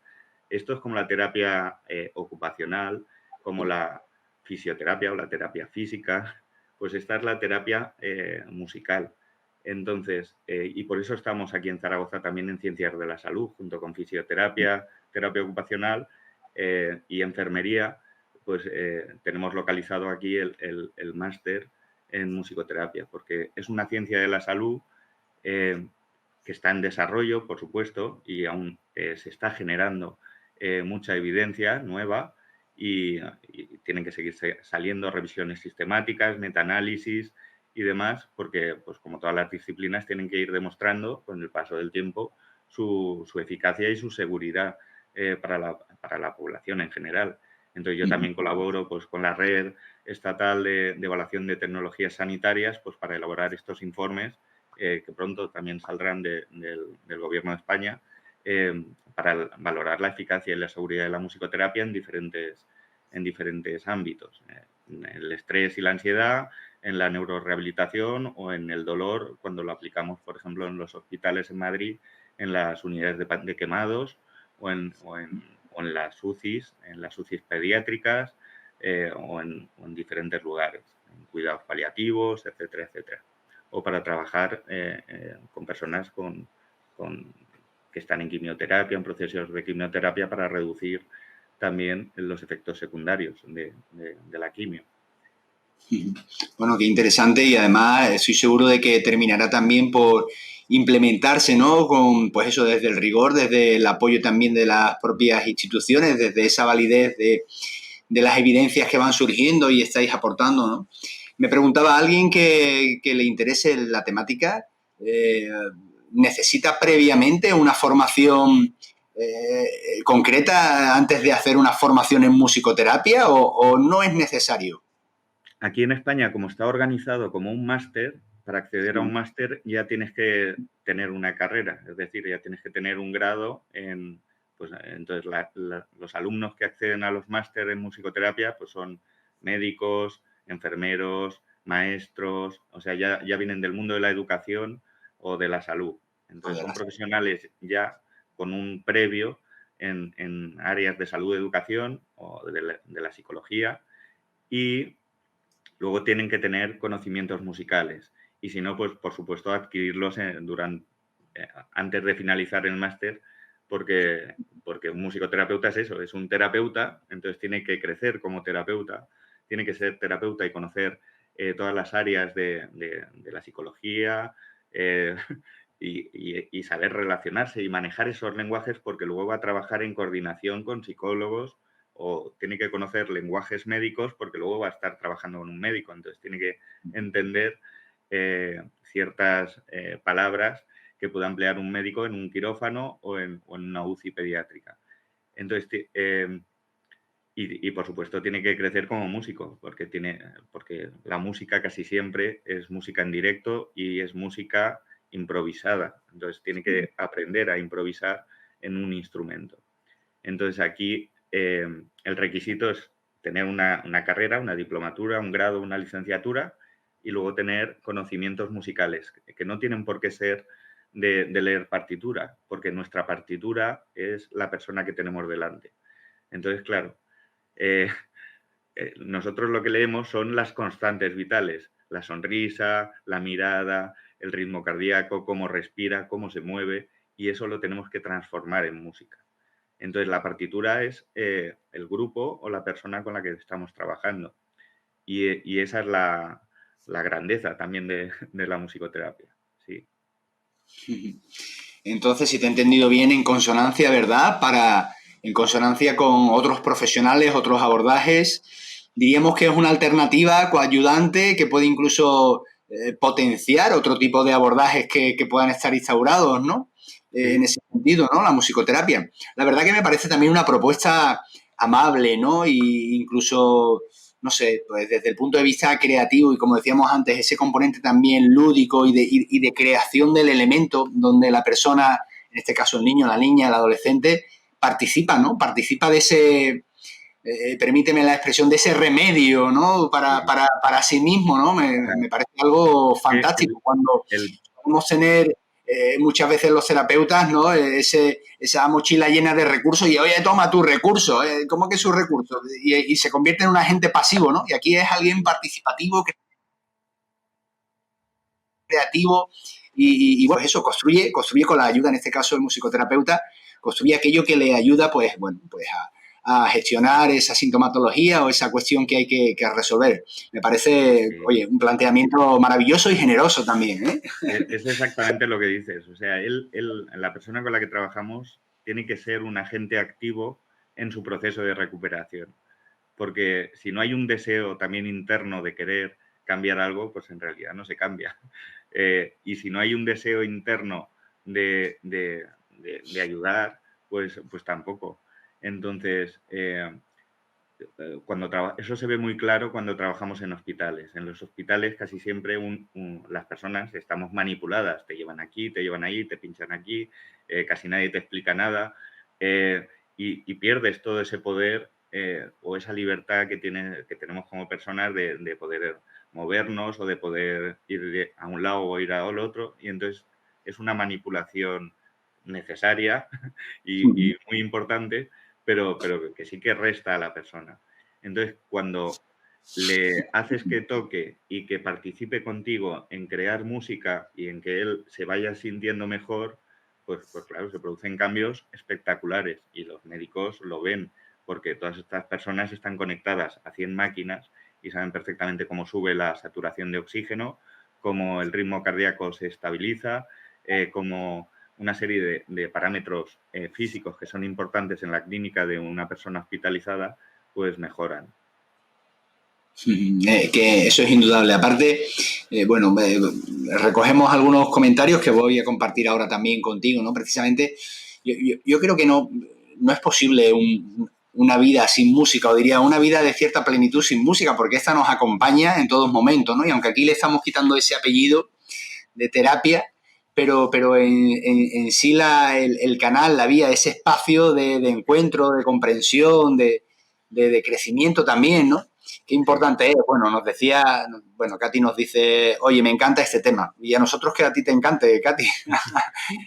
Esto es como la terapia ocupacional, como la fisioterapia o la terapia física, pues esta es la terapia musical. Entonces, y por eso estamos aquí en Zaragoza también en Ciencias de la Salud, junto con fisioterapia, terapia ocupacional y enfermería, pues tenemos localizado aquí el máster en musicoterapia, porque es una ciencia de la salud que está en desarrollo, por supuesto, y aún se está generando mucha evidencia nueva y tienen que seguir saliendo revisiones sistemáticas, metaanálisis y demás, porque, pues como todas las disciplinas, tienen que ir demostrando con el paso del tiempo su eficacia y su seguridad para la población en general. Entonces yo también colaboro pues, con la red estatal de evaluación de tecnologías sanitarias pues, para elaborar estos informes que pronto también saldrán del Gobierno de España para valorar la eficacia y la seguridad de la musicoterapia en diferentes ámbitos. En el estrés y la ansiedad, en la neurorehabilitación o en el dolor, cuando lo aplicamos, por ejemplo, en los hospitales en Madrid, en las unidades de quemados o en las UCIs, pediátricas o en diferentes lugares, en cuidados paliativos, etcétera, etcétera. O para trabajar con personas que están en quimioterapia, en procesos de quimioterapia, para reducir también los efectos secundarios de la quimio. Bueno, qué interesante, y además estoy seguro de que terminará también por implementarse, ¿no? Con, pues eso, desde el rigor, desde el apoyo también de las propias instituciones, desde esa validez de las evidencias que van surgiendo y estáis aportando, ¿no? Me preguntaba alguien que le interese la temática, ¿necesita previamente una formación concreta antes de hacer una formación en musicoterapia o no es necesario? Aquí en España, como está organizado como un máster, para acceder a un máster ya tienes que tener una carrera, es decir, ya tienes que tener un grado en... Pues, entonces, los alumnos que acceden a los másteres en musicoterapia pues son médicos, enfermeros, maestros, o sea, ya vienen del mundo de la educación o de la salud. Entonces, son profesionales ya con un previo en áreas de salud, educación o de la psicología y luego tienen que tener conocimientos musicales y si no, pues por supuesto adquirirlos antes de finalizar el máster porque un musicoterapeuta es eso, es un terapeuta, entonces tiene que crecer como terapeuta, tiene que ser terapeuta y conocer todas las áreas de la psicología y saber relacionarse y manejar esos lenguajes porque luego va a trabajar en coordinación con psicólogos o tiene que conocer lenguajes médicos porque luego va a estar trabajando con un médico, entonces tiene que entender ciertas palabras que pueda emplear un médico en un quirófano o en una UCI pediátrica. Entonces, y por supuesto tiene que crecer como músico, porque la música casi siempre es música en directo y es música improvisada. Entonces tiene que aprender a improvisar en un instrumento. Entonces aquí el requisito es tener una carrera, una diplomatura, un grado, una licenciatura y luego tener conocimientos musicales, que no tienen por qué ser de leer partitura, porque nuestra partitura es la persona que tenemos delante. Entonces, claro, nosotros lo que leemos son las constantes vitales, la sonrisa, la mirada, el ritmo cardíaco, cómo respira, cómo se mueve, y eso lo tenemos que transformar en música. Entonces, la partitura es el grupo o la persona con la que estamos trabajando. Y esa es la grandeza también de la musicoterapia. Sí. Entonces, si te he entendido bien, en consonancia, ¿verdad? En consonancia con otros profesionales, otros abordajes, diríamos que es una alternativa coayudante que puede incluso potenciar otro tipo de abordajes que puedan estar instaurados, ¿no? Sí. En ese sentido, ¿no? La musicoterapia. La verdad que me parece también una propuesta amable, ¿no? Y incluso, no sé, pues desde el punto de vista creativo y como decíamos antes, ese componente también lúdico y de creación del elemento donde la persona, en este caso el niño, la niña, el adolescente, participa, ¿no? Participa de ese, permíteme la expresión, de ese remedio, ¿no? Para sí mismo, ¿no? Me parece algo fantástico cuando El, podemos tener muchas veces los terapeutas, ¿no? Esa mochila llena de recursos y, oye, toma tu recurso, ¿cómo que su recurso? Y se convierte en un agente pasivo, ¿no? Y aquí es alguien participativo, creativo y bueno, eso, construye con la ayuda, en este caso, del musicoterapeuta, construye aquello que le ayuda, pues, bueno, pues a gestionar esa sintomatología o esa cuestión que hay que resolver. Me parece, oye, un planteamiento maravilloso y generoso también, ¿eh? Es exactamente lo que dices. O sea, la persona con la que trabajamos tiene que ser un agente activo en su proceso de recuperación. Porque si no hay un deseo también interno de querer cambiar algo, pues en realidad no se cambia. Y si no hay un deseo interno de ayudar, pues tampoco. Entonces, eso se ve muy claro cuando trabajamos en hospitales. En los hospitales casi siempre las personas estamos manipuladas. Te llevan aquí, te llevan ahí, te pinchan aquí, casi nadie te explica nada y pierdes todo ese poder o esa libertad que tenemos como personas de poder movernos o de poder ir a un lado o ir al otro. Y entonces es una manipulación necesaria y muy importante, pero que sí que resta a la persona. Entonces, cuando le haces que toque y que participe contigo en crear música y en que él se vaya sintiendo mejor, pues claro, se producen cambios espectaculares y los médicos lo ven porque todas estas personas están conectadas a 100 máquinas y saben perfectamente cómo sube la saturación de oxígeno, cómo el ritmo cardíaco se estabiliza, cómo una serie de parámetros físicos que son importantes en la clínica de una persona hospitalizada, pues mejoran. Que eso es indudable. Aparte, bueno, recogemos algunos comentarios que voy a compartir ahora también contigo, ¿no? Precisamente, yo creo que no es posible una vida sin música, o diría una vida de cierta plenitud sin música, porque esta nos acompaña en todos momentos, ¿no? Y aunque aquí le estamos quitando ese apellido de terapia, pero en sí el canal, la vía, ese espacio de encuentro, de comprensión, de crecimiento también, ¿no? Qué Sí. importante es. Bueno, nos decía, bueno, Katy nos dice, oye, me encanta este tema. Y a nosotros que a ti te encante, Katy,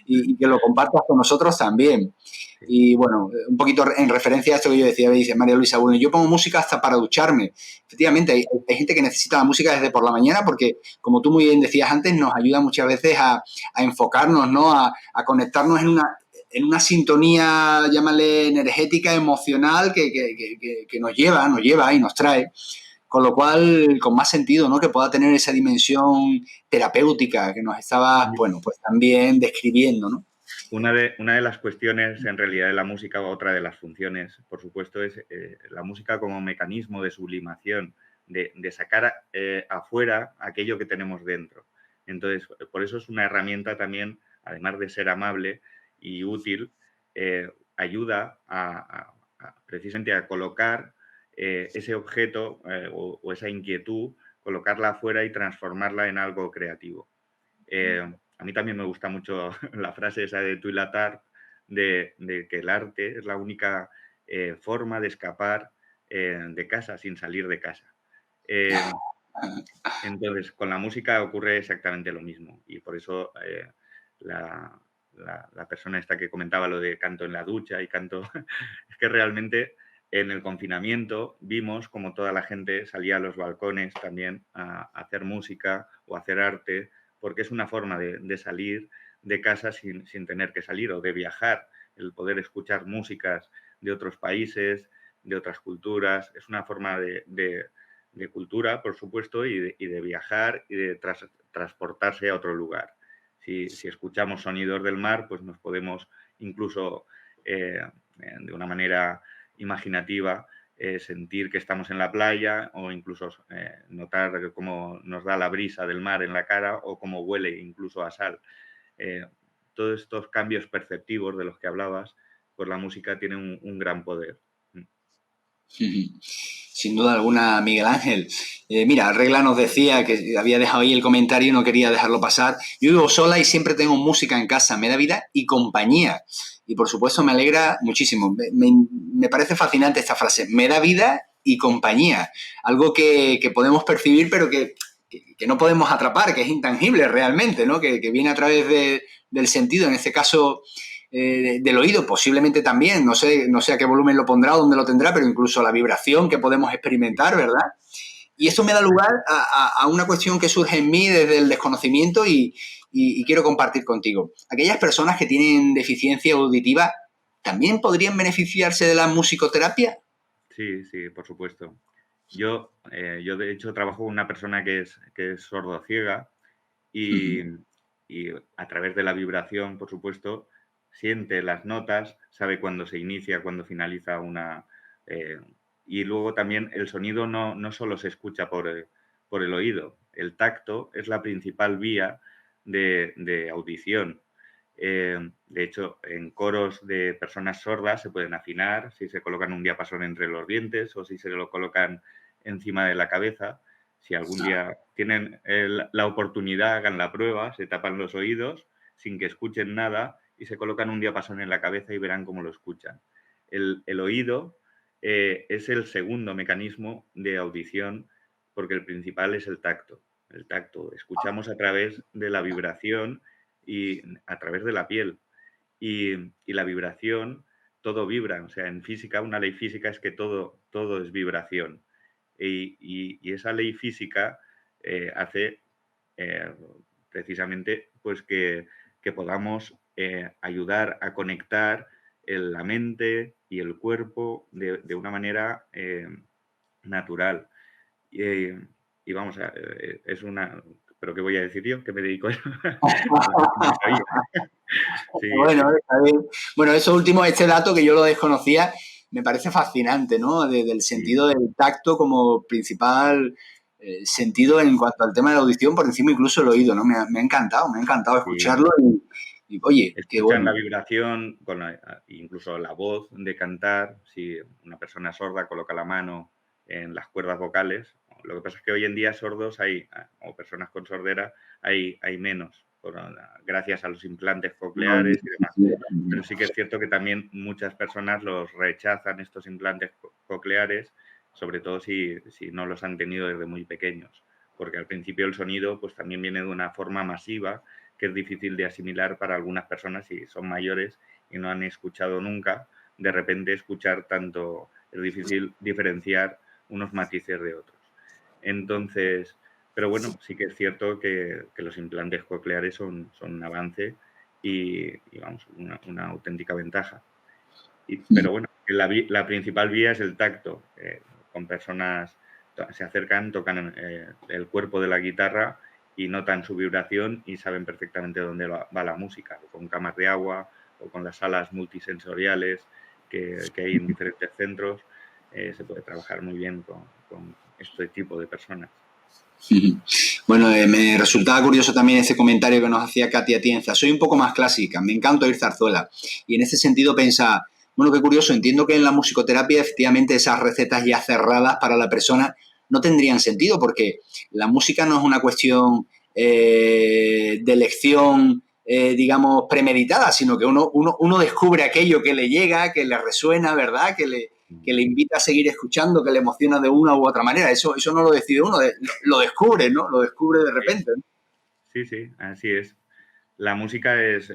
y que lo compartas con nosotros también. Sí. Y bueno, un poquito en referencia a esto que yo decía, me dice María Luisa, bueno, yo pongo música hasta para ducharme. Efectivamente, hay gente que necesita la música desde por la mañana porque, como tú muy bien decías antes, nos ayuda muchas veces a enfocarnos, ¿no? A conectarnos en una sintonía, llámale energética, emocional, que nos lleva y nos trae. Con lo cual, con más sentido, ¿no? Que pueda tener esa dimensión terapéutica que nos estabas, bueno, pues también describiendo, ¿no? Una de las cuestiones, en realidad, de la música, o otra de las funciones, por supuesto, es la música como mecanismo de sublimación, de sacar afuera aquello que tenemos dentro. Entonces, por eso es una herramienta también, además de ser amable y útil, ayuda precisamente a colocar ese objeto o esa inquietud, colocarla afuera y transformarla en algo creativo. a mí también me gusta mucho la frase esa de Tuilatar, de que el arte es la única forma de escapar de casa sin salir de casa. Entonces, con la música ocurre exactamente lo mismo y por eso la, la persona esta que comentaba lo de canto en la ducha y canto, es que realmente en el confinamiento vimos como toda la gente salía a los balcones también a hacer música o a hacer arte, porque es una forma de salir de casa sin tener que salir o de viajar, el poder escuchar músicas de otros países, de otras culturas, es una forma de cultura, por supuesto, y de viajar y de transportarse a otro lugar. Si escuchamos sonidos del mar, pues nos podemos incluso de una manera imaginativa sentir que estamos en la playa o incluso notar cómo nos da la brisa del mar en la cara o cómo huele incluso a sal. Todos estos cambios perceptivos de los que hablabas, pues la música tiene un gran poder. Sin duda alguna, Miguel Ángel. Mira, Regla nos decía que había dejado ahí el comentario y no quería dejarlo pasar. Yo vivo sola y siempre tengo música en casa, me da vida y compañía. Y por supuesto me alegra muchísimo. Me parece fascinante esta frase, me da vida y compañía. Algo que podemos percibir pero que no podemos atrapar, que es intangible realmente, ¿no? Que viene a través del sentido, en este caso del oído, posiblemente también, no sé a qué volumen lo pondrá o dónde lo tendrá, pero incluso la vibración que podemos experimentar, ¿verdad? Y esto me da lugar a una cuestión que surge en mí desde el desconocimiento y quiero compartir contigo. Aquellas personas que tienen deficiencia auditiva, ¿también podrían beneficiarse de la musicoterapia? Sí, sí, por supuesto. Yo de hecho, trabajo con una persona que es sordociega y, y a través de la vibración, por supuesto, siente las notas, sabe cuándo se inicia, cuándo finaliza una... eh, y luego también el sonido no solo se escucha por el oído, el tacto es la principal vía de audición. De hecho, en coros de personas sordas se pueden afinar si se colocan un diapasón entre los dientes o si se lo colocan encima de la cabeza. Si algún día tienen la oportunidad, hagan la prueba, se tapan los oídos sin que escuchen nada y se colocan un diapasón en la cabeza y verán cómo lo escuchan. El oído es el segundo mecanismo de audición porque el principal es el tacto. El tacto. Escuchamos a través de la vibración y a través de la piel. Y la vibración, todo vibra. O sea, en física, una ley física es que todo es vibración. Y esa ley física hace precisamente pues que podamos ayudar a conectar la mente y el cuerpo de una manera natural. Y vamos, es una... ¿Pero qué voy a decir yo? ¿Qué me dedico a eso? Sí, Bueno, está bien. Bueno, eso último, este dato que yo lo desconocía, me parece fascinante, ¿no? Del sí, sentido del tacto como principal sentido en cuanto al tema de la audición, por encima incluso el oído, ¿no? Me ha encantado sí. escucharlo y oye, qué Escuchan la bueno. vibración, incluso la voz de cantar. Si una persona sorda coloca la mano en las cuerdas vocales, lo que pasa es que hoy en día sordos hay, o personas con sordera, hay menos, gracias a los implantes cocleares y demás. Pero sí que es cierto que también muchas personas los rechazan, estos implantes cocleares, sobre todo si no los han tenido desde muy pequeños, porque al principio el sonido pues también viene de una forma masiva que es difícil de asimilar para algunas personas si son mayores y no han escuchado nunca. De repente escuchar tanto, es difícil diferenciar unos matices de otros. Entonces, pero bueno, sí que es cierto que los implantes cocleares son un avance y vamos, una auténtica ventaja. Pero bueno, la principal vía es el tacto. Con personas se acercan, tocan el cuerpo de la guitarra y notan su vibración y saben perfectamente dónde va la música, con camas de agua o con las salas multisensoriales que hay en diferentes centros. Se puede trabajar muy bien con este tipo de personas. Bueno, me resultaba curioso también ese comentario que nos hacía Katia Tienza. Soy un poco más clásica, me encanta oír zarzuela. Y en ese sentido pensaba, bueno, qué curioso, entiendo que en la musicoterapia efectivamente esas recetas ya cerradas para la persona no tendrían sentido porque la música no es una cuestión de elección, digamos, premeditada, sino que uno descubre aquello que le llega, que le resuena, ¿verdad? Que le invita a seguir escuchando, que le emociona de una u otra manera. Eso no lo decide uno, lo descubre, ¿no? Lo descubre de repente, ¿no? Sí, sí, así es. La música es,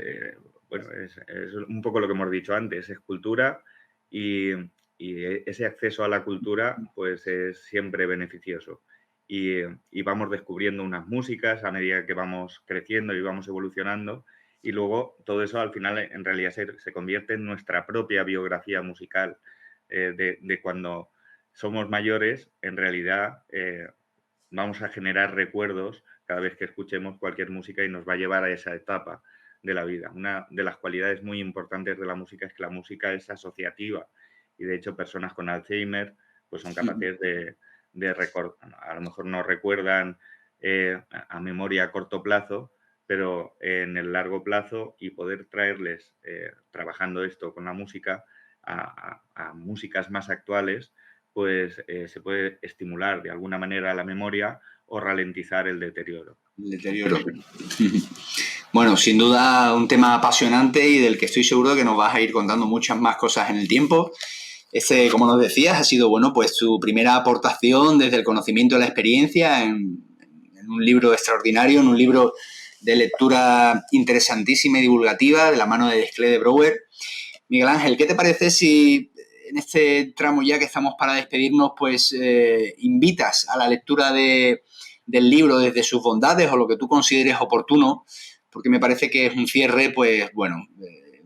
bueno, es un poco lo que hemos dicho antes, es cultura y, y ese acceso a la cultura pues es siempre beneficioso. Y vamos descubriendo unas músicas a medida que vamos creciendo y vamos evolucionando y luego todo eso al final en realidad se convierte en nuestra propia biografía musical de cuando somos mayores, en realidad vamos a generar recuerdos cada vez que escuchemos cualquier música y nos va a llevar a esa etapa de la vida. Una de las cualidades muy importantes de la música es que la música es asociativa y de hecho personas con Alzheimer pues son capaces de recordar, a lo mejor no recuerdan a memoria a corto plazo, pero en el largo plazo y poder traerles, trabajando esto con la música, a músicas más actuales, pues se puede estimular de alguna manera la memoria o ralentizar el deterioro. El deterioro. Bueno, sin duda un tema apasionante y del que estoy seguro que nos vas a ir contando muchas más cosas en el tiempo. Como nos decías, ha sido, bueno, pues tu primera aportación desde el conocimiento y la experiencia en un libro extraordinario, en un libro de lectura interesantísima y divulgativa de la mano de Desclée de Brouwer. Miguel Ángel, ¿qué te parece si en este tramo ya que estamos para despedirnos, pues invitas a la lectura del libro desde sus bondades o lo que tú consideres oportuno? Porque me parece que es un cierre, pues bueno,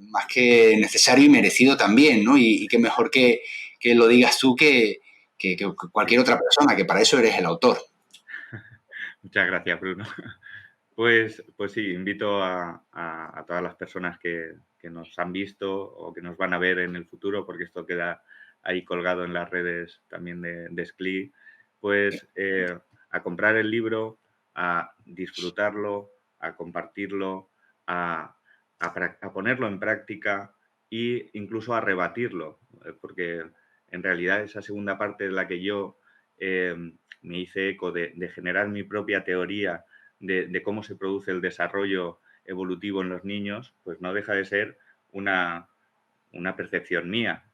más que necesario y merecido también, ¿no? Y qué mejor que lo digas tú que cualquier otra persona, que para eso eres el autor. Muchas gracias, Bruno. Pues sí, invito a todas las personas que nos han visto o que nos van a ver en el futuro, porque esto queda ahí colgado en las redes también de SCLI, pues a comprar el libro, a disfrutarlo, a compartirlo, a ponerlo en práctica e incluso a rebatirlo, porque en realidad esa segunda parte de la que yo me hice eco de generar mi propia teoría de cómo se produce el desarrollo evolutivo en los niños, pues no deja de ser una percepción mía,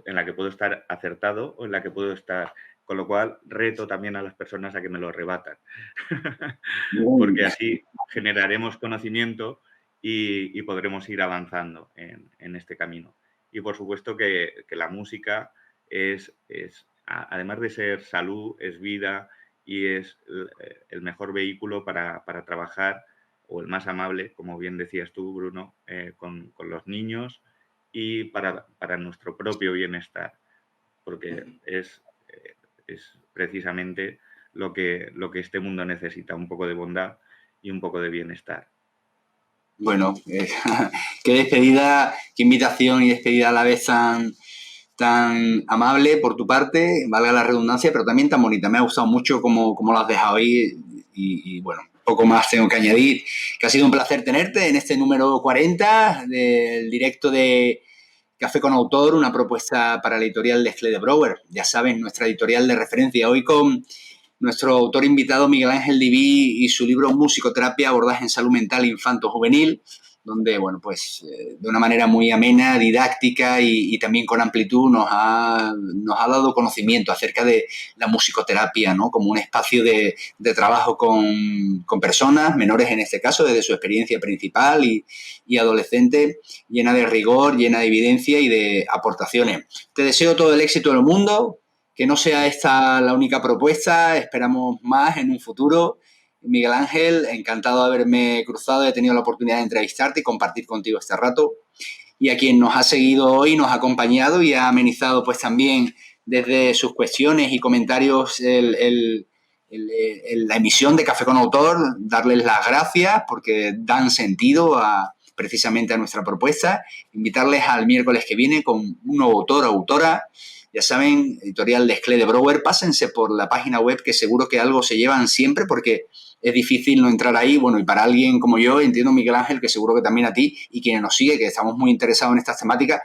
en la que puedo estar acertado o en la que puedo estar. Con lo cual, reto también a las personas a que me lo rebatan. Porque así generaremos conocimiento y podremos ir avanzando en este camino. Y por supuesto que la música es, además de ser salud, es vida y es el mejor vehículo para trabajar, o el más amable, como bien decías tú, Bruno, con los niños y para nuestro propio bienestar, porque es precisamente lo que este mundo necesita, un poco de bondad y un poco de bienestar. Bueno, qué despedida, qué invitación y despedida a la vez tan amable por tu parte, valga la redundancia, pero también tan bonita. Me ha gustado mucho cómo lo has dejado ahí y bueno, poco más tengo que añadir. Que ha sido un placer tenerte en este número 40 del directo de Café con Autor, una propuesta para la editorial Desclée de Brouwer. Ya saben, nuestra editorial de referencia. Hoy con nuestro autor invitado Miguel Ángel Diví y su libro Musicoterapia, abordaje en salud mental infanto-juvenil, donde, bueno, pues de una manera muy amena, didáctica y también con amplitud nos ha dado conocimiento acerca de la musicoterapia, ¿no? Como un espacio de trabajo con personas, menores en este caso, desde su experiencia principal y adolescente, llena de rigor, llena de evidencia y de aportaciones. Te deseo todo el éxito del mundo, que no sea esta la única propuesta, esperamos más en un futuro. Miguel Ángel, encantado de haberme cruzado, he tenido la oportunidad de entrevistarte y compartir contigo este rato. Y a quien nos ha seguido hoy, nos ha acompañado y ha amenizado pues también desde sus cuestiones y comentarios la emisión de Café con Autor, darles las gracias porque dan sentido precisamente a nuestra propuesta, invitarles al miércoles que viene con un nuevo autor o autora. Ya saben, editorial Desclée de Brouwer, pásense por la página web que seguro que algo se llevan siempre porque es difícil no entrar ahí. Bueno, y para alguien como yo, entiendo, Miguel Ángel, que seguro que también a ti y quienes nos sigue, que estamos muy interesados en estas temáticas,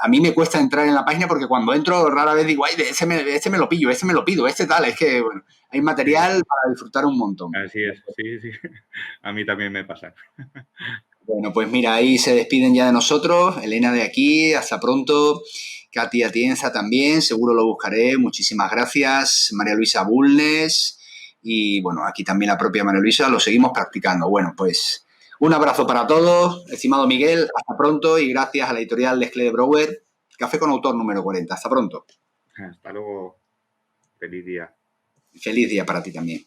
a mí me cuesta entrar en la página porque cuando entro rara vez digo, ay, este me lo pillo, este me lo pido, este tal. Es que, bueno, hay Sí, material para disfrutar un montón. así es, sí, sí. A mí también me pasa. Bueno, pues mira, ahí se despiden ya de nosotros. Elena de aquí, hasta pronto. Katy Atienza también, seguro lo buscaré. Muchísimas gracias. María Luisa Bulnes. Y bueno, aquí también la propia María Luisa, lo seguimos practicando. Bueno, pues un abrazo para todos. Estimado Miguel, hasta pronto y gracias a la editorial Lescle de Brouwer. Café con autor número 40. Hasta pronto. Hasta luego. Feliz día. Feliz día para ti también.